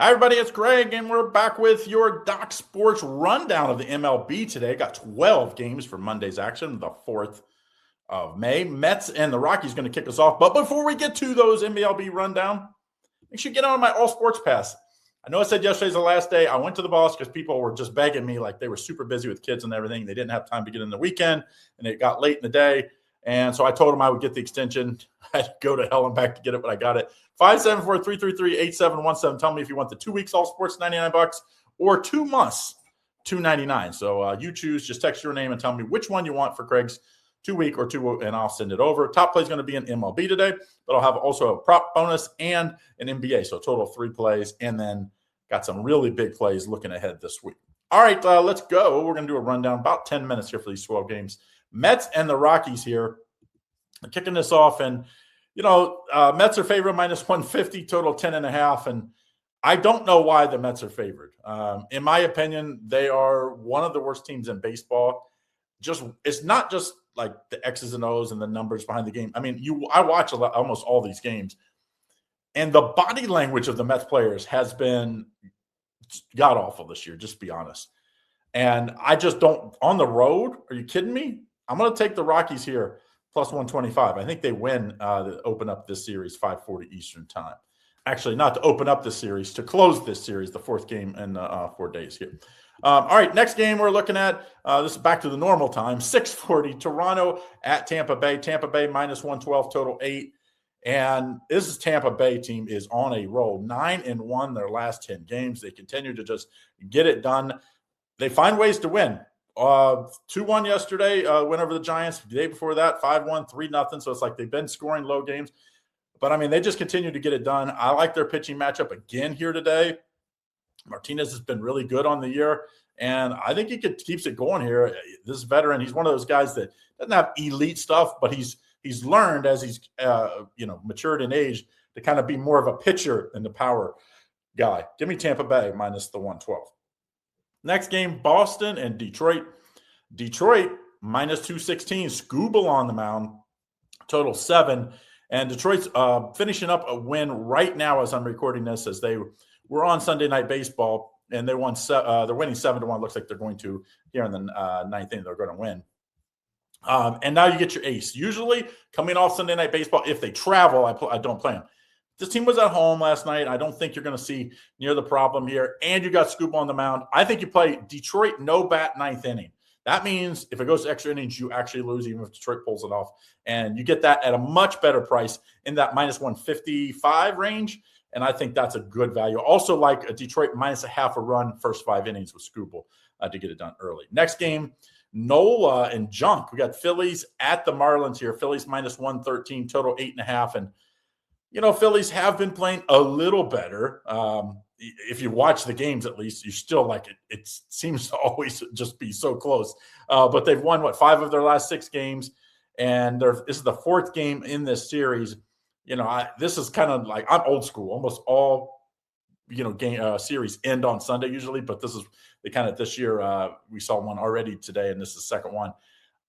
Hi, everybody. It's Greg, and we're back with your Doc Sports rundown of the MLB today. Got 12 games for Monday's action, the 4th of May. Mets and the Rockies going to kick us off. But before we get to those MLB rundown, make sure you get on my All Sports Pass. I know I said yesterday's the last day. I went to the boss because people were just begging me, like they were super busy with kids and everything. They didn't have time to get in the weekend, and it got late in the day. And so I told them I would get the extension. I had to go to hell and back to get it, but I got it. 574-333-8717. Tell me if you want the 2 weeks All Sports, $99, or 2 months, $299. So you choose. Just text your name and tell me which one you want for Craig's 2 week or 2, and I'll send it over. Top play is going to be an MLB today, but I'll have also a prop bonus and an NBA. So a total of 3 plays, and then got some really big plays looking ahead this week. All right, let's go. We're going to do a rundown, about 10 minutes here for these 12 games. Mets and the Rockies here. Kicking this off, and Mets are favored minus 150, total 10.5. And I don't know why the Mets are favored. In my opinion, they are one of the worst teams in baseball. It's not just like the X's and O's and the numbers behind the game. I mean, I watch almost all these games, and the body language of the Mets players has been god awful this year. Just to be honest, and I just don't on the road. Are you kidding me? I'm going to take the Rockies here. Plus 125. I think they win to open up this series, 5:40 Eastern time. Actually, not to open up this series, to close this series, the 4th game in 4 days here. All right, next game we're looking at, this is back to the normal time, 6:40, Toronto at Tampa Bay. Tampa Bay minus 112, total 8. And this Tampa Bay team is on a roll, 9-1 their last 10 games. They continue to just get it done. They find ways to win. 2-1 yesterday, win over the Giants. The day before that, 5-1, 3-0. So it's like they've been scoring low games. But, I mean, they just continue to get it done. I like their pitching matchup again here today. Martinez has been really good on the year, and I think he keeps it going here. This veteran, he's one of those guys that doesn't have elite stuff, but he's learned as he's matured in age to kind of be more of a pitcher than the power guy. Give me Tampa Bay minus the 112. Next game, Boston and Detroit. Detroit minus 216. Scooble on the mound, total 7. And Detroit's finishing up a win right now as I'm recording this, as they were on Sunday Night Baseball, and they won. They're winning 7-1. Looks like they're going to here in the 9th inning. They're going to win. And now you get your ace. Usually coming off Sunday Night Baseball, if they travel, I don't play them. This team was at home last night. I don't think you're going to see near the problem here. And you got Scoop on the mound. I think you play Detroit no bat 9th inning. That means if it goes to extra innings, you actually lose, even if Detroit pulls it off. And you get that at a much better price in that minus 155 range. And I think that's a good value. Also like a Detroit minus a half a run first 5 innings with Scooble to get it done early. Next game, Nola and Junk. We got Phillies at the Marlins here. Phillies minus 113, total 8.5. And Phillies have been playing a little better. If you watch the games, at least, you still like it. It seems to always just be so close. But they've won, 5 of their last 6 games. And this is the 4th game in this series. This is kind of like, I'm old school. Almost all, game series end on Sunday usually. But this is this year, we saw one already today, and this is the second one.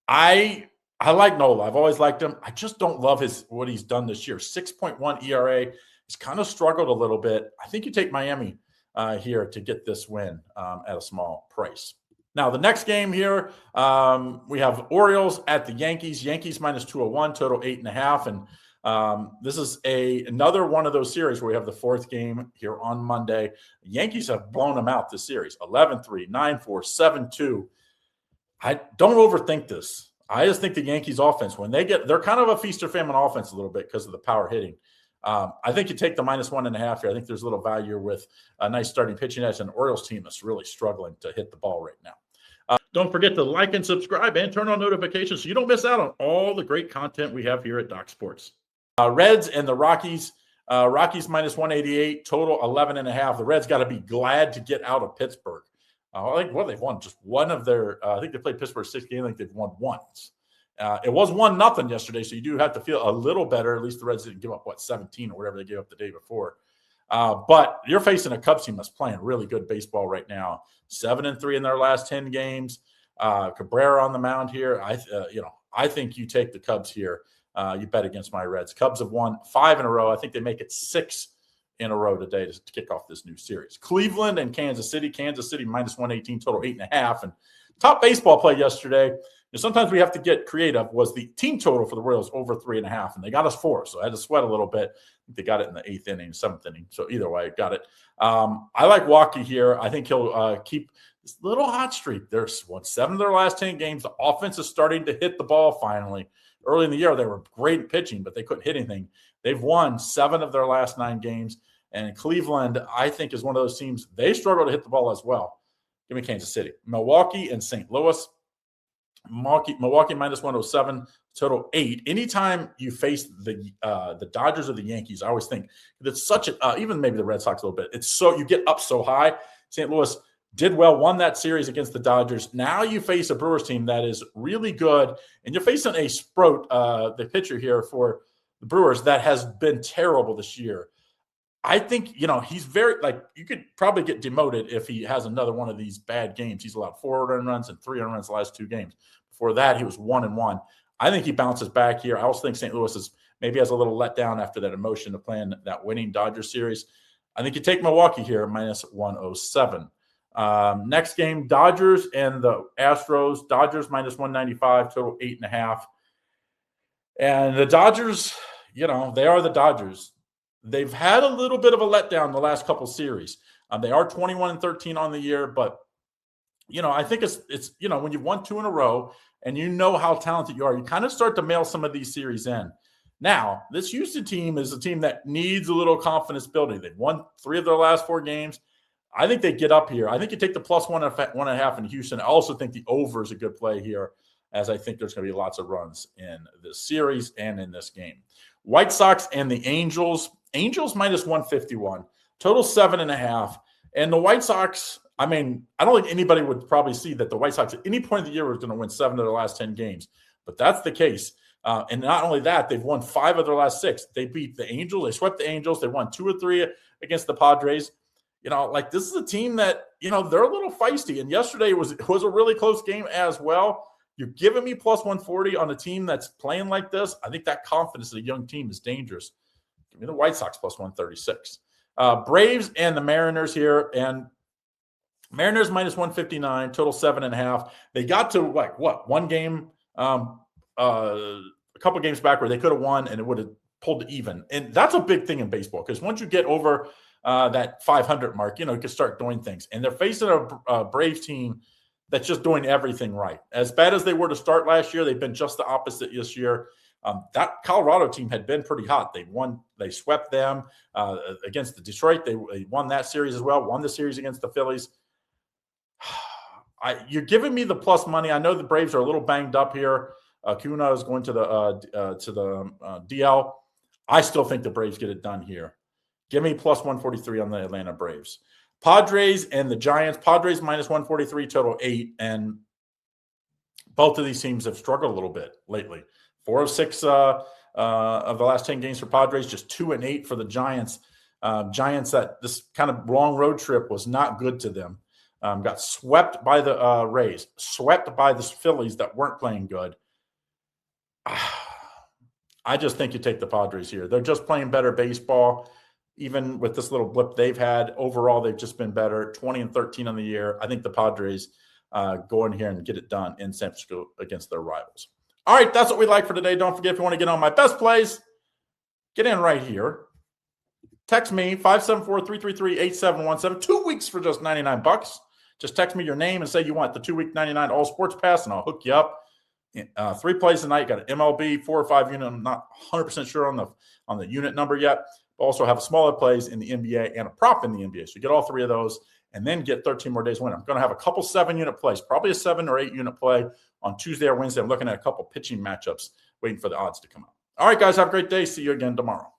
I like Nola. I've always liked him. I just don't love what he's done this year. 6.1 ERA. He's kind of struggled a little bit. I think you take Miami here to get this win at a small price. Now, the next game here, we have Orioles at the Yankees. Yankees minus 201, total 8.5. And this is another one of those series where we have the 4th game here on Monday. The Yankees have blown them out this series, 11-3, 9-4, 7-2. I don't overthink this. I just think the Yankees offense, when they're kind of a feast or famine offense a little bit because of the power hitting. I think you take the minus 1.5 here. I think there's a little value with a nice starting pitching edge, and an Orioles team that's really struggling to hit the ball right now. Don't forget to like and subscribe and turn on notifications so you don't miss out on all the great content we have here at Doc Sports. Reds and the Rockies. Rockies minus 188, total 11.5. The Reds got to be glad to get out of Pittsburgh. I think they've won just one of their. I think they played Pittsburgh 6 games. I think they've won once. It was 1-0 yesterday, so you do have to feel a little better. At least the Reds didn't give up 17 or whatever they gave up the day before. But you're facing a Cubs team that's playing really good baseball right now. 7-3 in their last 10 games. Cabrera on the mound here. I think you take the Cubs here. You bet against my Reds. Cubs have won 5 in a row. I think they make it 6 in a row today to kick off this new series. Cleveland and Kansas City. Kansas City minus 118, total 8.5. And top baseball play yesterday, sometimes we have to get creative, was the team total for the Royals over 3.5, and they got us 4. So I had to sweat a little bit. They got it in the 8th inning, 7th inning. So either way, got it. I like Milwaukee here. I think he'll keep this little hot streak. There's 7 of their last 10 games. The offense is starting to hit the ball finally. Early in the year, they were great at pitching, but they couldn't hit anything. They've won 7 of their last 9 games. And Cleveland, I think, is one of those teams. They struggle to hit the ball as well. Give me Kansas City. Milwaukee and St. Louis. Milwaukee minus 107, total 8. Anytime you face the Dodgers or the Yankees, I always think that's such a even maybe the Red Sox a little bit. It's so you get up so high. St. Louis did well, won that series against the Dodgers. Now you face a Brewers team that is really good, and you're facing a Sproat, the pitcher here for the Brewers, that has been terrible this year. I think, he's very, you could probably get demoted if he has another one of these bad games. He's allowed 4 earned runs and 3 earned runs the last 2 games. Before that, he was 1-1. I think he bounces back here. I also think St. Louis maybe has a little letdown after that emotion of playing that winning Dodgers series. I think you take Milwaukee here, minus 107. Next game, Dodgers and the Astros. Dodgers minus 195, total 8.5. And the Dodgers, they are the Dodgers. They've had a little bit of a letdown the last couple series. They are 21-13 on the year, but I think it's when you've won 2 in a row and how talented you are, you kind of start to mail some of these series in. Now, this Houston team is a team that needs a little confidence building. They've won 3 of their last 4 games. I think they get up here. I think you take the plus 1.5 in Houston. I also think the over is a good play here, as I think there's going to be lots of runs in this series and in this game. White Sox and the Angels. Angels minus 151, total 7.5. And the White Sox, I don't think anybody would probably see that the White Sox at any point of the year was going to win 7 of their last 10 games. But that's the case. And not only that, they've won 5 of their last 6. They beat the Angels. They swept the Angels. They won 2 or 3 against the Padres. This is a team that, they're a little feisty. And yesterday was a really close game as well. You're giving me plus 140 on a team that's playing like this. I think that confidence of a young team is dangerous. Give me the White Sox plus 136. Braves and the Mariners here. And Mariners minus 159, total 7.5. They got to, one game, a couple games back where they could have won and it would have pulled even. And that's a big thing in baseball because once you get over that 500 mark, you can start doing things. And they're facing a Braves team that's just doing everything right. As bad as they were to start last year, they've been just the opposite this year. That Colorado team had been pretty hot. They swept them against the Detroit. They won that series as well, won the series against the Phillies. You're giving me the plus money. I know the Braves are a little banged up here. Acuna is going to the DL. I still think the Braves get it done here. Give me plus 143 on the Atlanta Braves. Padres and the Giants. Padres minus 143, total 8. And both of these teams have struggled a little bit lately. 4 of 6 of the last 10 games for Padres, just 2-8 for the Giants. Giants, that this kind of long road trip was not good to them. Got swept by the Rays, swept by the Phillies that weren't playing good. I just think you take the Padres here. They're just playing better baseball. Even with this little blip they've had, overall, they've just been better. 20-13 on the year. I think the Padres go in here and get it done in San Francisco against their rivals. All right, that's what we like for today. Don't forget, if you want to get on my best plays, get in right here. Text me, 574-333-8717. 2 weeks for just $99. Just text me your name and say you want the 2-week 99 all sports pass, and I'll hook you up. 3 plays tonight. Got an MLB 4 or 5 unit. I'm not 100% sure on the unit number yet. But also have smaller plays in the NBA and a prop in the NBA. So you get all 3 of those and then get 13 more days win. I'm going to have a couple 7-unit plays, probably a 7 or 8 unit play on Tuesday or Wednesday. I'm looking at a couple pitching matchups, waiting for the odds to come out. All right, guys, have a great day. See you again tomorrow.